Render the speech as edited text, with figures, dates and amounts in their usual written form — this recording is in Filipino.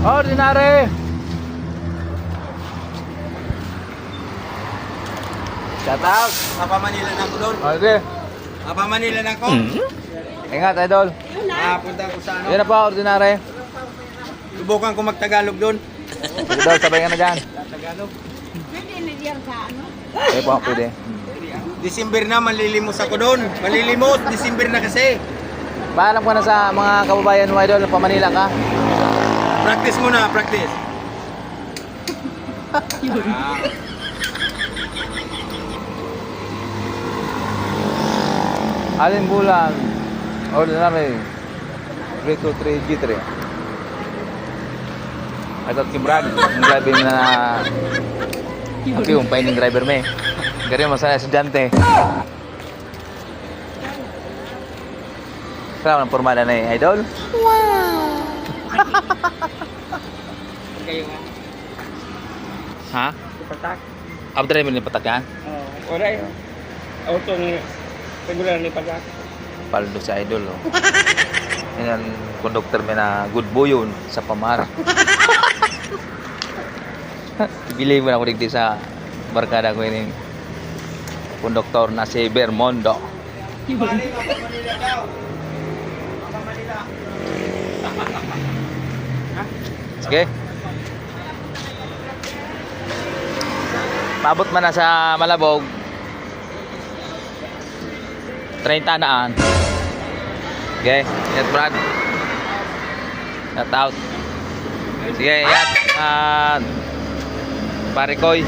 Ordinary! Shout out! Papa Manila na ako doon. Okay. Papa Manila na ako. Ingat, idol. Punta ko sa ano. Yan na po, ordinary. Subukan ko magtagalog doon. Idol, sabay ka na dyan. Tagalog. Pwede niliyang sa ano? Okay po, pwede. December na, malilimos ako doon. Malilimos, December na kasi. Paalam ko na sa mga kababayan mo, idol, pa Manila ka. Practice muna, practice. Alin bulan, ordinary. 323 G3. Ito Kimbrad, yung driving na yung paining driver me. Ganyan masaya estudyante. Saan ang formada na idol? Kayo nga. Ha? Patak. Abdre mo ni patak yan? Oo. Wala yun. Auto ni regular ni patak. Paldo si idol. Oh. Yan ang conductor mo na good boy yun sa pamar. Bili mo na ako digdi sa barkada ko yun. Conductor na si Bermondo. Papa Manila daw. Papa Manila. Sige. Maabot man na sa Malabog. 30 naan. Okay, ingat Brad. Shout out. Sige, ingat. Pare Koy.